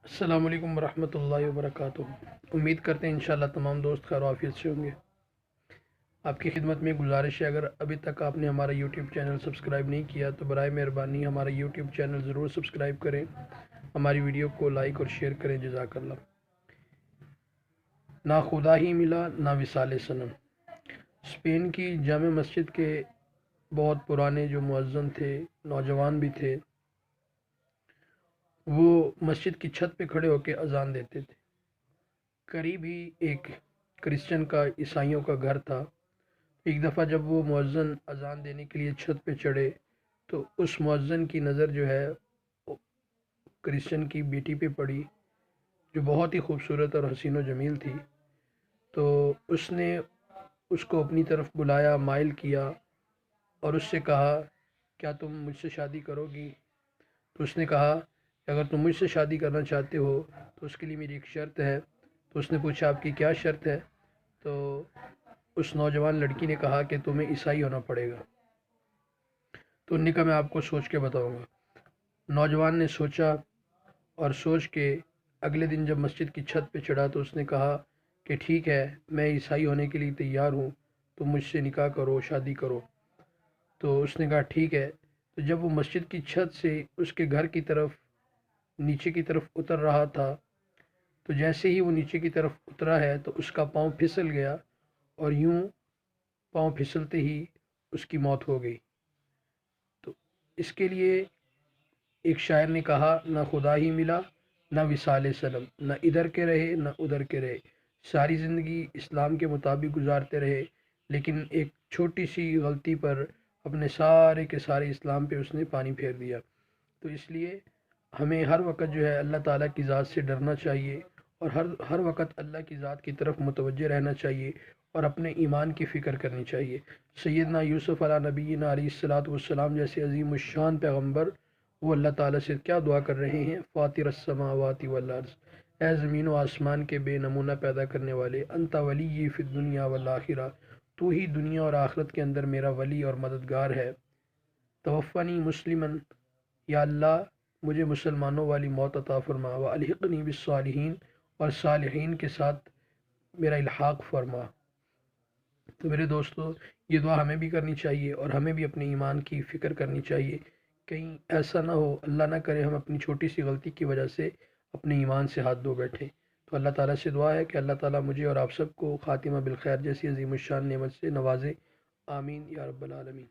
السلام علیکم ورحمۃ اللہ وبرکاتہ۔ امید کرتے ہیں انشاءاللہ تمام دوست خیر و عافیت سے ہوں گے۔ آپ کی خدمت میں گزارش ہے، اگر ابھی تک آپ نے ہمارا یوٹیوب چینل سبسکرائب نہیں کیا تو برائے مہربانی ہمارا یوٹیوب چینل ضرور سبسکرائب کریں، ہماری ویڈیو کو لائک اور شیئر کریں، جزاک اللہ۔ نہ خدا ہی ملا نہ وصال صنم۔ اسپین کی جامع مسجد کے بہت پرانے جو مؤذن تھے، نوجوان بھی تھے، وہ مسجد کی چھت پہ کھڑے ہو کے اذان دیتے تھے۔ قریب ہی ایک کرسچن کا، عیسائیوں کا گھر تھا۔ ایک دفعہ جب وہ مؤذن اذان دینے کے لیے چھت پہ چڑھے تو اس مؤذن کی نظر جو ہے وہ کرسچن کی بیٹی پہ پڑی، جو بہت ہی خوبصورت اور حسین و جمیل تھی۔ تو اس نے اس کو اپنی طرف بلایا، مائل کیا اور اس سے کہا، کیا تم مجھ سے شادی کرو گی؟ تو اس نے کہا کہ اگر تم مجھ سے شادی کرنا چاہتے ہو تو اس کے لیے میری ایک شرط ہے۔ تو اس نے پوچھا، آپ کی کیا شرط ہے؟ تو اس نوجوان لڑکی نے کہا کہ تمہیں عیسائی ہونا پڑے گا۔ تو انہوں نے کہا میں آپ کو سوچ کے بتاؤں گا۔ نوجوان نے سوچا اور سوچ کے اگلے دن جب مسجد کی چھت پہ چڑھا تو اس نے کہا کہ ٹھیک ہے، میں عیسائی ہونے کے لیے تیار ہوں، تم مجھ سے نکاح کرو، شادی کرو۔ تو اس نے کہا ٹھیک ہے۔ تو جب وہ مسجد کی چھت سے اس کے گھر کی طرف نیچے کی طرف اتر رہا تھا تو جیسے ہی وہ نیچے کی طرف اترا ہے تو اس کا پاؤں پھسل گیا اور یوں پاؤں پھسلتے ہی اس کی موت ہو گئی۔ تو اس کے لیے ایک شاعر نے کہا، نہ خدا ہی ملا نہ وصال صنم، نہ ادھر کے رہے نہ ادھر کے رہے، ساری زندگی اسلام کے مطابق گزارتے رہے، لیکن ایک چھوٹی سی غلطی پر اپنے سارے کے سارے اسلام پہ اس نے پانی پھیر دیا۔ تو اس لیے ہمیں ہر وقت جو ہے اللہ تعالیٰ کی ذات سے ڈرنا چاہیے اور ہر وقت اللہ کی ذات کی طرف متوجہ رہنا چاہیے اور اپنے ایمان کی فکر کرنی چاہیے۔ سیدنا یوسف علیہ نبینا علیہ الصلوۃ والسلام جیسے عظیم الشان پیغمبر وہ اللہ تعالیٰ سے کیا دعا کر رہے ہیں، فاطر السماوات والارض، اے زمین و آسمان کے بے نمونہ پیدا کرنے والے، انت ولی فی الدنیا والآخرہ، تو ہی دنیا اور آخرت کے اندر میرا ولی اور مددگار ہے۔ توفنی مسلمن، یا اللہ مجھے مسلمانوں والی موت عطا فرما، والحقنی بالصالحین، اور صالحین کے ساتھ میرا الحاق فرما۔ تو میرے دوستو، یہ دعا ہمیں بھی کرنی چاہیے اور ہمیں بھی اپنے ایمان کی فکر کرنی چاہیے، کہیں ایسا نہ ہو، اللہ نہ کرے، ہم اپنی چھوٹی سی غلطی کی وجہ سے اپنے ایمان سے ہاتھ دھو بیٹھیں۔ تو اللہ تعالیٰ سے دعا ہے کہ اللہ تعالیٰ مجھے اور آپ سب کو خاتمہ بالخیر جیسی عظیم الشان نعمت سے نوازے، آمین یا رب العالمین۔